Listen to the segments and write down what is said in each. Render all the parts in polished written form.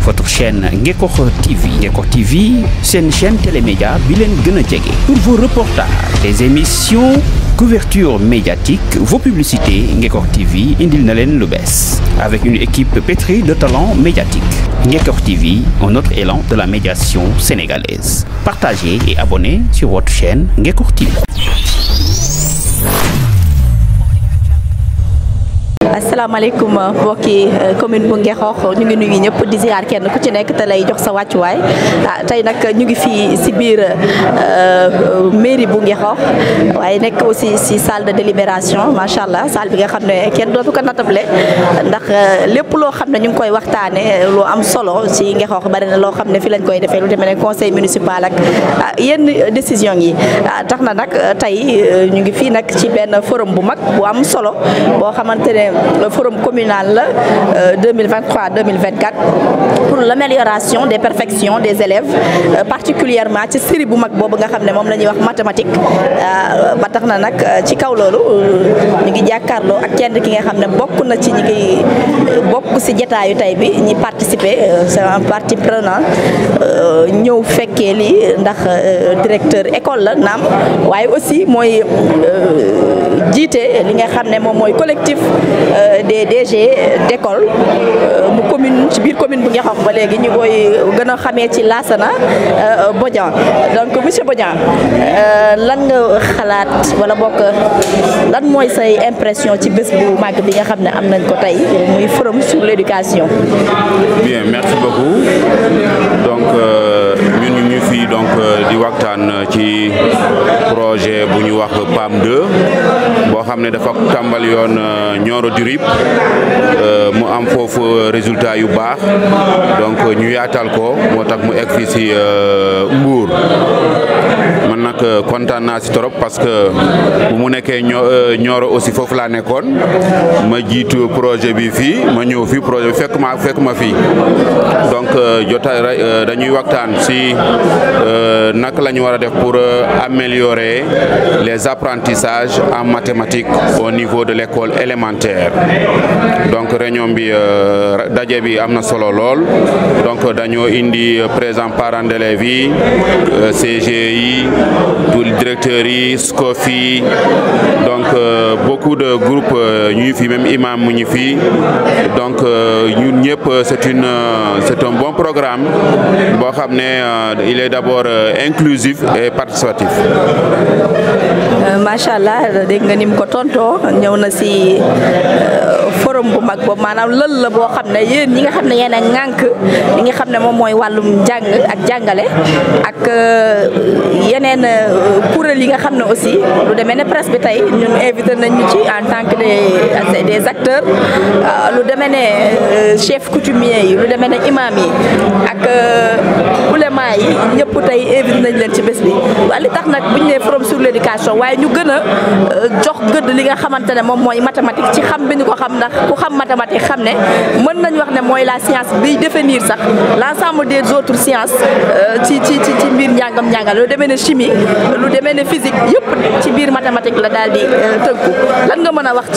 votre chaîne Ngekokh TV. Ngekokh TV, c'est une chaîne télémédia bilen gëna djégé. Pour vos reportages, des émissions, couverture médiatique, vos publicités, Ngekokh TV indil na len lu bess. Avec une équipe pétrie de talents médiatiques. Ngekokh TV, un autre élan de la médiation sénégalaise. Partagez et abonnez sur votre chaîne Ngekokh TV. asalaamaaleykum mbokki commune bu Ngekokh ñu ngi nuyu ñëpp di ziar kenn ku ci nekk te lay jox sa wàccuwaay tey nag ñu ngi fii si biir mairie bu Ngekokh waaye nekk aussi si salle de délibération macha allah salle bi nga xam ne kenn dootu ko natable ndax lépp loo xam ne ñu ngi koy waxtaane lu am solo si Ngekokh bari na loo xam ne fi lañ koy defee lu demee ne conseil municipal ak yenn décision yi tax na nag tey ñu ngi fii nag ci benn forum bu mag bu am solo boo xamante ne le forum communal 2023-2024 pour l'amélioration des perfections des élèves particulièrement ci série bu mag boobu nga xam ne moom la ñuy wax mathématique ba tax na nag ci kaw loolu ñu ngi jàkkaarloo ak kenn ki nga xam ne bokk na ci ñi ngi bokk si jotaayu tey bi ñi participer c'est un partie prenante ñëw fekkee lii ndax directeur école la naam waaye aussi mooy jiite li nga xam ne moom mooy collectif des DG d'école bu commune ci biir commune bu Ngekokh ba léegi ñu koy gën a xamee ci Lassana Bodian donc monsieur Bodian lan nga xalaat wala bokk lan mooy say impression ci bés bu màgg bi nga xam ne am nañ ko tey muy forum sur l'éducation. Bien, merci beaucoup. Donc ñun ñu fii donc di waxtaan ci projet bu ñu wax PAM 2 boo xam ne dafa tàmbali yoon Nioro du Rip mu am foofu résultat yu baax donc ñu yaatal ko moo tax mu egg fii si Mbour man nag kontaan naa si trop parce que bu mu nekkee Nioro aussi foofu laa nekkoon ma jiitu projet bi fii ma ñëw fii projet bi fekk ma fii donc jotaay dañuy waxtaan si naka la ñu war a def pour améliorer les apprentissages en mathématiques au niveau de l'école élémentaire donc réunion bi daje bi am na solo lool donc dañoo indi présent parents d'élèves yi CGI tout directeurs yi SCOFI donc beaucoup de groupes ñu fi même imam mu ñu fi donc ñun ñëpp c'est un bon programme boo xam ne il est d'abord inclusif et participatif. macha allah dégg nga ni mu ko tontoo ñëw na si forum bu mag boobu maanaam lël la boo xam ne yéen ñi nga xam ne yéen a ŋànk li nga xam ne moom mooy wàllum jàng ak jàngale ak yeneen kuréel yi nga xam ne aussi lu demee ne presse bi tey ñun invité nañ ñu ci en tant que des acteurs lu demee ne chef coutumier yi lu demee ne imam yi ak ulema yi ñëpp tey invité nañ leen ci bés bi waaye li tax nag bu ñu nee forum sur l'éducation waaye ñu gën a jox gëdd li nga xamante ne moom mooy mathématique ci xam bi ñu ko xam ndax ku xam mathématique xam ne mën nañ wax ne mooy la science biy définir sax l'ensemble des autres sciences ci mbir njàngam lu demee ne chimie lu demee ne physique yëpp ci biir mathématique la daal di tënku lan nga mën a wax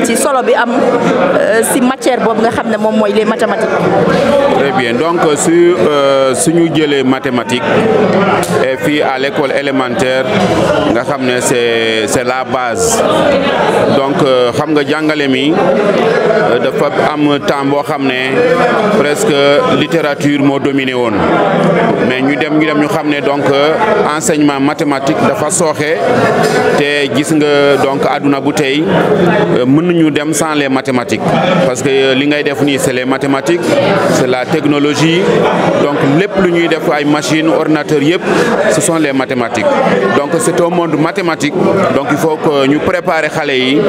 ci solo bi am si matière boobu nga xam ne moom mooy les mathématiques. Très bien, donc suñu jëlee mathématiques et puis à l'école élémentaire nga xam ne c'est la base donc xam nga jàngale mi dafa am temps boo xam ne presque littérature moo dominé woon mais ñu dem ñu xam ne donc enseignement mathématique dafa sooxe te gis nga donc àdduna bu tey mën nañu dem sans les mathématiques parce que li ngay def nii c'est les mathématiques c'est la technologie donc lépp lu ñuy def ay machines ordinateurs yëpp ce sont les mathématiques donc c'est un monde mathématique donc il faut que ñu préparer xale yi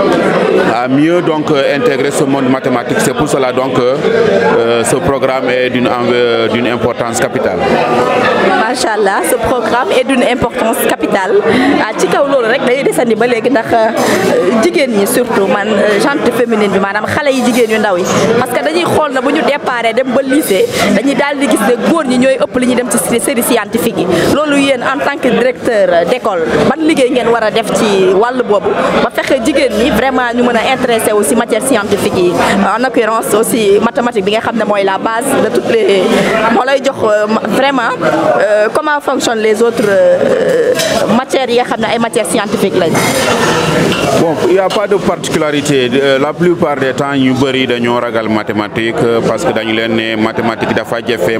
à mieux donc intégrer ce monde mathématique c'est pour cela donc ce programme est d'une importance capitale. Machallah, ce programme est d'une importance capitale ci kaw loolu rek day desandi ba léegi ndax jigéen ñi surtout man gente féminine bi maanaam xale yi jigéen yu ndaw yi parce que dañuy xool na bu ñu déparé dem ba lycée dañuy daal di gis ne góor ñi ñooy ëpp li ñuy dem ci série scientifique yi loolu yéen en tant que directeur d'école ban liggéey ngeen war a def ci wàll boobu ba fexe jigéen ñi vraiment ñu mën a intéressé aussi matière scientifique yi en l'occurrence aussi mathématique bi nga xam ne mooy mooy la base de toutes les moo lay jox vraiment comment fonctionnent les autres matières yi nga xam ne ay matières scientifiques lañ. Bon, il n'y a pas de particularité. La plupart des temps ñu bëri dañoo ragal mathématique parce que dañu leen ne mathématique dafa jafe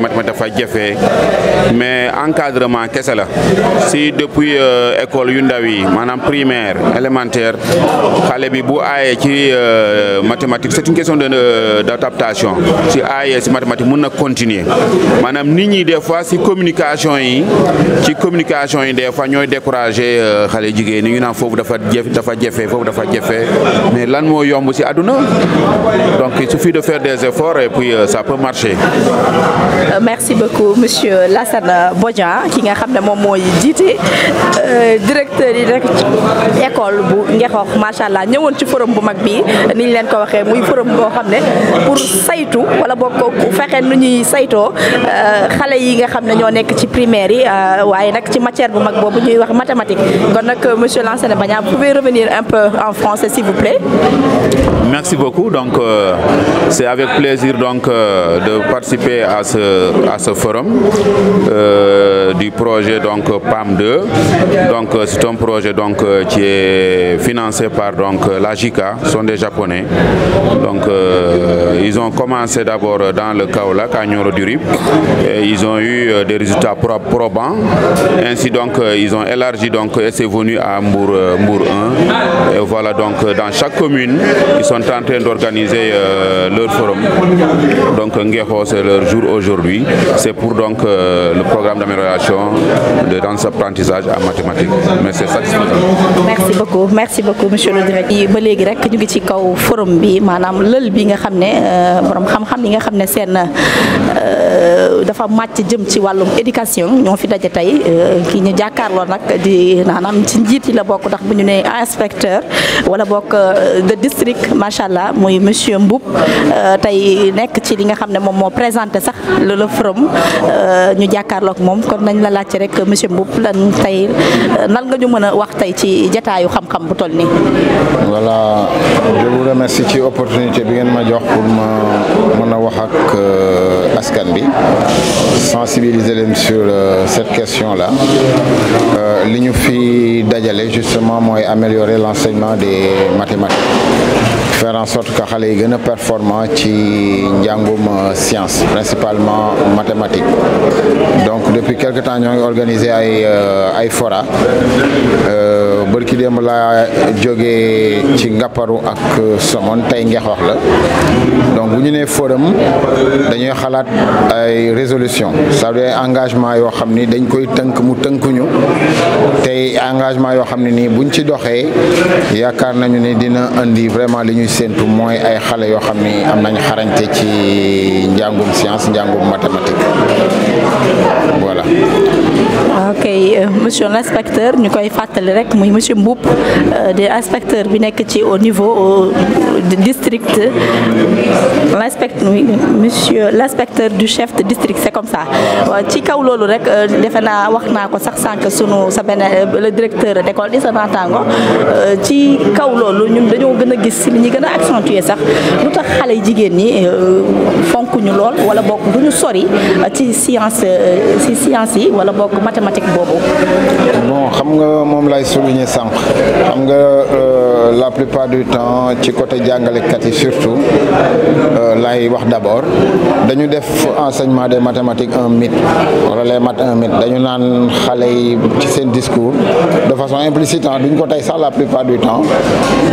mais encadrement kese la si depuis école yu ndaw yi maanaam primaire élémentaire xale bi bu aayee ci mathématique c'est une question d'adaptation si aayee si mathématique mën na continuer maanaam nit ñi des fois si communication yi des fois ñooy décourager xale jigéen ñi ñu naan foofu dafa jafe mais lan moo yomb si àdduna donc il suffit de faire des efforts et puis ça peut marcher. Merci beaucoup monsieur Lassana Bodian ki nga xam ne moom mooy jiite directeur yi rek école bu Ngexoox macha allah ñëwoon ci forum bu mag bi ni ñu leen ko waxee muy forum boo xam ne pour saytu wala boo ko fexe nu ñuy saytoo xale yi nga xam ne ñoo nekk ci primaire yi waaye nag ci matière bu mag boobu ñuy wax mathématique kon nag monsieur Lassana Bodian vous pouvez revenir un peu en français s'il vous plaît. Merci beaucoup. Donc c'est avec plaisir donc de participer à ce forum du projet donc PAM 2. Donc c'est un projet donc qui est financé par donc la JICA, sont des Japonais. Donc ils ont commencé d'abord dans le Kaolack à Nioro du Rip et ils ont eu des résultats probants. Ainsi donc ils ont élargi donc et c'est venu à Mbour 1 et voilà donc dans chaque commune ils sont en train d'organiser leur forum. Donc Ngexoox c'est leur jour aujourd'hui. C'est pour donc le programme d'amélioration dans cet apprentissage en mathématiques. Mais c'est satisfaisant. Merci beaucoup monsieur le directeur. ba léegi rek ñu ngi ci kaw forum bi maanaam lël bi nga xam ne borom xam-xam yi nga xam ne seen dafa màcc jëm ci wàllum éducation ñoo fi daje tey kii ñu jàkkaarloo nag di maanaam ci njiit yi la bokk ndax bu ñu nee inspecteur wala bokk de district macha allah muy monsieur Mboup tey nekk ci li nga xam ne moom moo présenté sax le forum ñu jàkkaarloog moom kon nañ la laajte rek monsieur Mboup lan tey nan nga ñu mën a wax tey ci jataayu xam-xam bu toll nii. Voilà, je vous remercie ci opportunité bi ngeen ma jox pour ma mën a wax ak askan bi sensibiliser leen sur cette question-là li ñu fi dajale justement mooy améliorer l'enseignement des mathématiques. Faire en sorte que xale yi gën a performant ci njàngum science principalement mathématiques. Donc depuis quelque temps ñoo ngi organiser ay fora bërki démb laa jógee ci Ngapparu ak Somone tey Ngexoox la donc bu ñu nee forum dañuy xalaat ay résolution ça veut dire engagement yoo xam ni dañ koy tënk mu tënkuñu tey engagement yoo xam ne nii buñ ci doxee yaakaar nañu ni dina indi vraiment li ñuy séntu mooy ay xale yoo xam ni am nañ xarañte ci njàngum science njàngum mathématique voilà. Ok monsieur l'inspecteur ñu koy fàttali rek muy monsieur Mboup de inspecteur bi nekk ci au niveau district monsieur l'inspecteur du chef de district c'est comme ça ci kaw loolu rek defe naa wax naa ko sax sànq sa benn le directeur d'école di sa naataango ci kaw loolu ñun dañoo gën a gis li ñu gën a accentuer sax lu tax xale jigéen ñi fonk ñu lool wala bokk du ñu sori ci science yi wala bokk mathématique boobu. Bon xam nga moom lay souligner sànq xam nga la plupart du temps ci côté jàngalekat yi surtout lay wax d'abord dañu def enseignement des mathématiques un mythe wala les maths un mythe dañu naan xale yi ci seen discours de façon implicite duñ ko tey sax la plupart du temps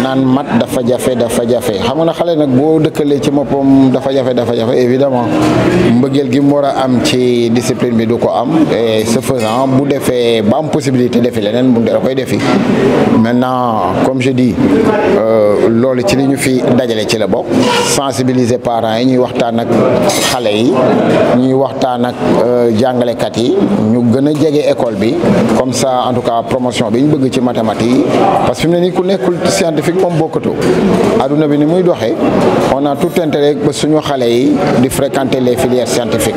naan maths dafa jafe xam nga xale nag boo dëkkalee ci moppam dafa jafe évidemment mbëggeel gi mu war a am ci discipline bi du ko am et ce faisant bu defee ba am possibilité defi leneen bu da koy defi maintenant comme je dis loolu ci li ñu fi dajale ci la bokk sensibiliser parents yi ñuy waxtaan ak xale yi ñuy waxtaan ak jàngalekat yi ñu gën a jege école bi comme ça en tout cas promotion bi ñu bëgg ci mathématiques yi parce que fi mu ne nii ku nekkul scientifique moom bokkatu adduna bi ni muy doxee on a tout intérêt ba suñu xale yi di fréquenter les filières scientifiques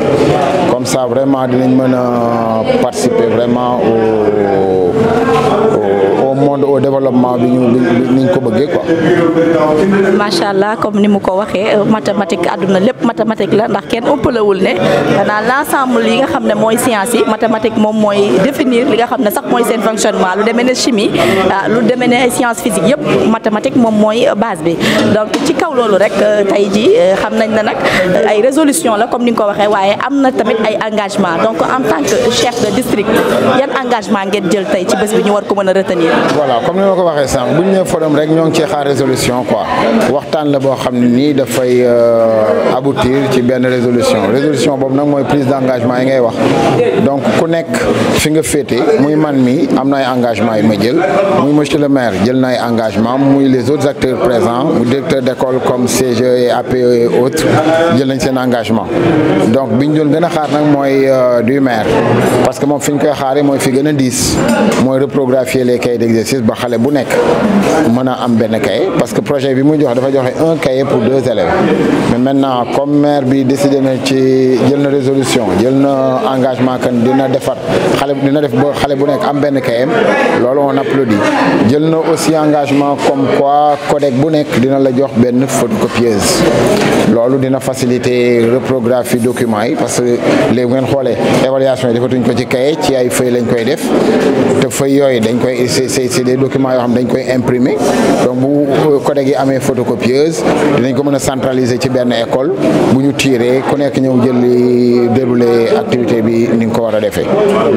comme ça vraiment dinañ mën a participer vraiment au au monde au développement bi ñu ko bëggee quoi. macha allah comme ni mu ko waxee mathématique àdduna lépp mathématique la ndax kenn ëppalewul ne dans l'ensemble yi nga xam ne mooy science yi mathématique moom mooy définir li nga xam ne sax mooy seen fonctionnement lu demee ne chimie lu demee ne science physique yëpp mathématique moom mooy base bi donc ci kaw loolu rek tey ji xam nañ ne nag ay résolution la comme ni nga ko waxee waaye am na tamit ay engagement donc en tant que chef de district yan engagement ngeen jël tey ci bés bi ñu war ko mën a retenir. voilà comme ni ma ko waxee sànq bu ñu nee forum rek ñoo ngi cee xaar résolution quoi waxtaan la boo xam ne nii dafay aboutir ci benn résolution boobu nag mooy prise d'engagement yi ngay wax donc ku nekk fi nga féete muy man mi am na ay engagement yi ma jël muy monsieur le maire jël na ay engagement muy les autres acteurs présents muy directeur d'école comme CGE et APE et autres jël nañ seen engagement donc bi ñu doon gën a xaar nag mooy du maire parce que moom fi ñu koy xaaree mooy fi gën a diis mooy reprographier les cahiers d'exercice ba xale bu nekk mën a am benn cahier parce que projet bi muy joxe dafa joxe un cahier pour 2 élèves mais maintenant comme maire bi décidé na ci jël na résolution jël na engagement que dina def ba xale bu nekk am benn cahier loolu on applaudit jël na aussi engagement comme quoi codec bu nekk dina la jox benn photocopieuse loolu dina faciliter reprographie documents yi parce que léegi ngeen xoolee évaluation yi defatuñ ko ci cahier ci ay feuilles lañ koy def te feuilles yooyu dañ koy c'est des documents yoo xam dañ koy imprimer donc bu codec yi amee photocopieuse dinañ ko mën a centraliser ci benn école bu ñu tiiree ku nekk ñëw jël li dérouler activité bi ni nga ko war a defee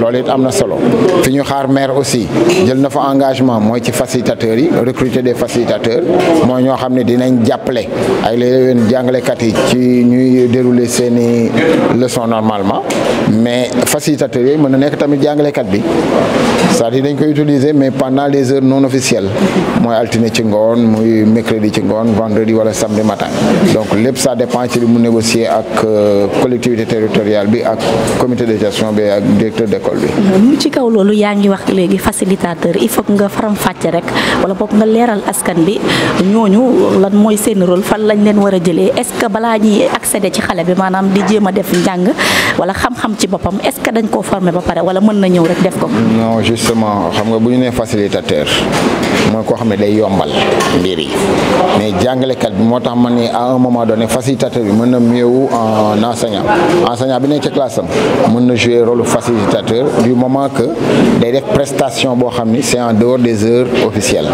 loolu it am na solo fi ñu xaar maire aussi jël na fa engagement mooy ci facilitateurs yi recruter des facilitateurs mooy ñoo xam ne dinañ jàppale ak les jàngalekat yi ci ñuy dérouler seeni leçons normalement mais facilitateurs yooyu mën na nekk tamit jàngalekat bi c'est-à-dire dañ koy utiliser mais pendant les heures non officielles mooy altine ci ngoon muy mercredi ci ngoon vendredi wala samedi matin donc lépp ça dépend ci li mu négocier ak collectivité territoriale bi ak comité de gestion bi ak directeur d'école bi. ci kaw loolu yaa ngi wax léegi facilitateur il faut nga faram fàcce rek wala boog nga leeral askan bi ñooñu lan mooy seen rôle fan lañ leen war a jëlee est-ce que balaa ñuy accéder ci xale bi maanaam di jéem a def njàng wala xam-xam ci boppam est-ce que dañ koo former ba pare wala mën na ñëw rek def ko. non justement xam nga bu ñu nee facilitateur mooy koo xam ne day yombal mbir yi mais jàngalekat bi moo tax ma ne à un moment donné facilitateur bi mën na mieux en enseignant bi nekk ci classe am mën na jouer rôle facilitateur du moment que day def prestation boo xam ni c'est en dehors des heures officielles.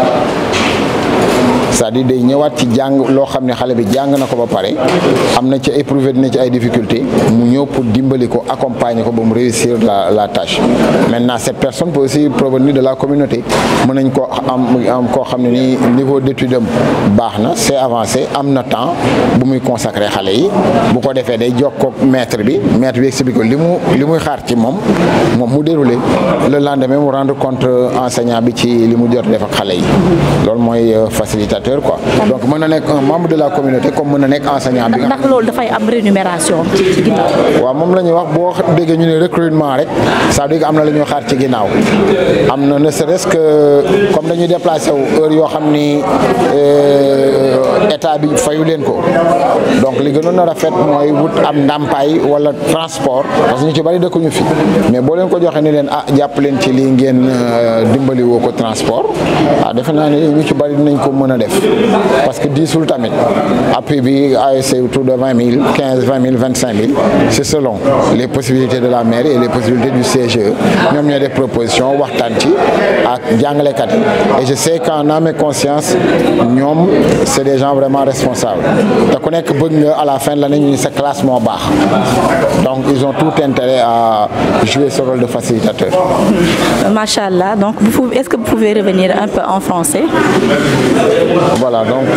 c'est-à-dire day ñëwaat ci jàng loo xam ne xale bi jàng na ko ba pare am na ci éprouvé dina ci ay difficultés mu ñëw pour dimbali ko accompagner ko ba mu réussir la tâche maintenant cette personne peut aussi provenir de la communauté mën nañ ko am koo xam ne ni niveau d'étude am baax na c'est avancé am na temps bu muy consacrer xale yi bu ko defee day jokkoo ak maître bi explique ko li muy xaar ci moom mu dérouler le lendemain mu rendre compte enseignant bi ci li mu jot def ak xale yi loolu mooy facilitateur quoi donc mën na nekk un membre de la communauté comme mën na nekk enseignant bi. ndax loolu dafay am rémunération ci ginnaaw. waaw moom la ñuy wax boo déggee ñu ne recrutement rek ça veut dire que am na la ñuy xaar ci ginnaaw am na ne serait-ce que comme dañuy déplacé wu heure yoo xam ni état bi fayu leen ko donc li gënoon a rafet mooy wut am ndàmpaay wala transport parce que ñu ci bari dëkkuñu fi mais boo leen ko joxee ni leen jàpp leen ci lii ngeen dimbali woo ko transport defe naa ne ñu ci bari dinañ ko mën a def parce que diisul tamit appui bi ASC autour de 20 000 15 20 000 25 000 c'est selon les possibilités de la mairie et les possibilités du CGE ñoom ñooy def proposition waxtaan ci ak jàngalekat yi et je sais qu'en âme et conscience ñoom c'est des gens vraiment responsables te ku nekk bëgg nga à la fin de l'année ñu ni sa classe moo baax donc ils ont tout intérêt à jouer ce rôle de facilitateur. Machallah, donc est-ce que vous pouvez revenir un peu en français? Voilà, donc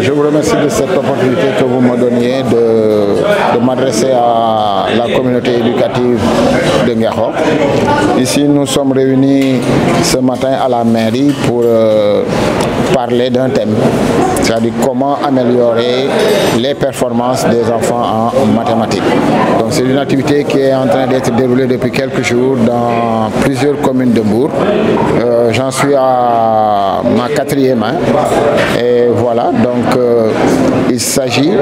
je vous remercie de cette opportunité que vous me donniez de m'adresser à la communauté éducative de Ngexokh. Ici, nous sommes réunis ce matin à la mairie pour parler d'un thème, c'est-à-dire comment améliorer les performances des enfants en mathématiques. Donc c'est une activité qui est en train d'être déroulée depuis quelques jours dans plusieurs communes de Mbour. J'en suis à ma 4e. Et voilà, donc il s'agit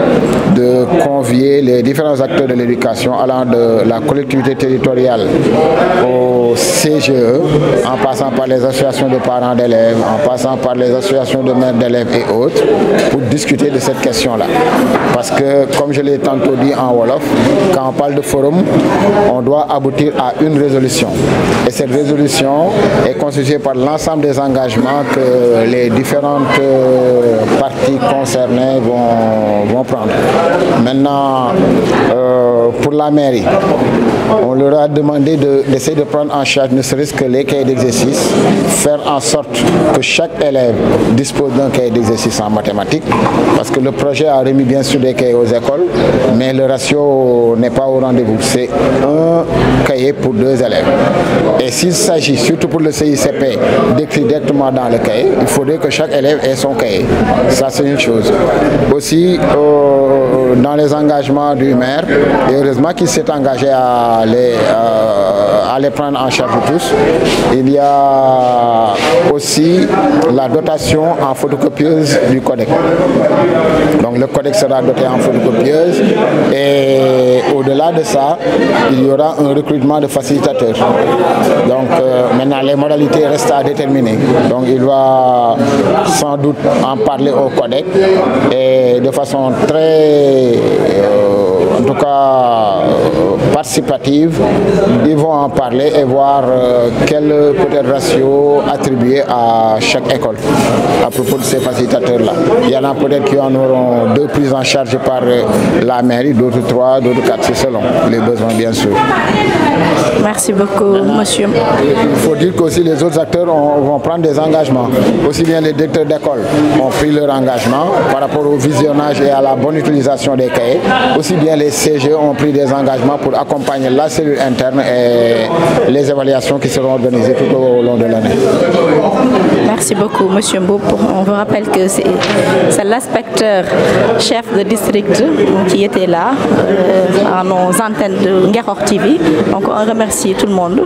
de convier les différents acteurs de l'éducation allant de la collectivité territoriale au CGE, en passant par les associations de parents d'élèves, en passant par les associations de mères d'élèves et autres, pour discuter de cette question-là. Parce que, comme je l'ai tantôt dit en Wolof, quand on parle de forum, on doit aboutir à une résolution. Et cette résolution est constituée par l'ensemble des engagements que les différentes parties concernées vont prendre. Maintenant, pour la mairie, on leur a demandé d'essayer de prendre en charge ne serait-ce que les cahiers d'exercice, faire en sorte que chaque élève dispose d'un cahier d'exercice en mathématiques, parce que le projet a remis bien sûr des cahiers aux écoles, mais le ratio n'est pas au rendez-vous. C'est un cahier pour 2 élèves. Et s'il s'agit, surtout pour le CICP, d'écrire directement dans le cahier, il faudrait que chaque élève ait son cahier. Ça, c'est une chose. Aussi, dans les engagements du maire, et heureusement qu'il s'est engagé à les prendre en charge tous, il y a aussi la dotation en photocopieuse du codec. Donc le codec sera doté en photocopieuse et au-delà de ça, il y aura un recrutement de facilitateurs. Donc maintenant les modalités restent à déterminer. Donc il va sans doute en parler au codec et de façon très en tout cas participative, ils vont en parler et voir quel peut-être ratio attribué à chaque école à propos de ces facilitateurs-là. Il y en a peut-être qui en auront 2 prises en charge par la mairie, d'autres 3, d'autres 4, c'est selon les besoins bien sûr. Merci beaucoup, monsieur. Il faut dire qu'aussi les autres acteurs vont prendre des engagements. Aussi bien les directeurs d'école ont pris leur engagement par rapport au visionnage et à la bonne utilisation des cahiers. Aussi bien les CGE ont pris des engagements pour accompagner la cellule interne et les évaluations qui seront organisées tout au long de l'année. Merci beaucoup, monsieur Mboup. On vous rappelle que c'est l'inspecteur chef de district qui était là à nos antennes de Ngekokh TV. Donc on remercie tout le monde.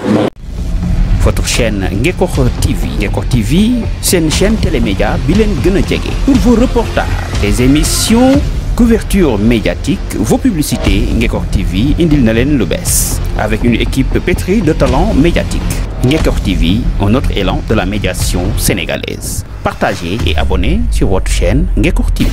Votre chaîne Ngekokh TV. Ngekokh TV, c'est une chaîne télémédia bilen gëna djégé. Pour vos reportages, des émissions, couverture médiatique, vos publicités, Ngekokh TV indil na len lu bess. Avec une équipe pétrie de talents médiatiques. Ngekokh TV, un autre élan de la médiation sénégalaise. Partagez et abonnez sur votre chaîne Ngekokh TV.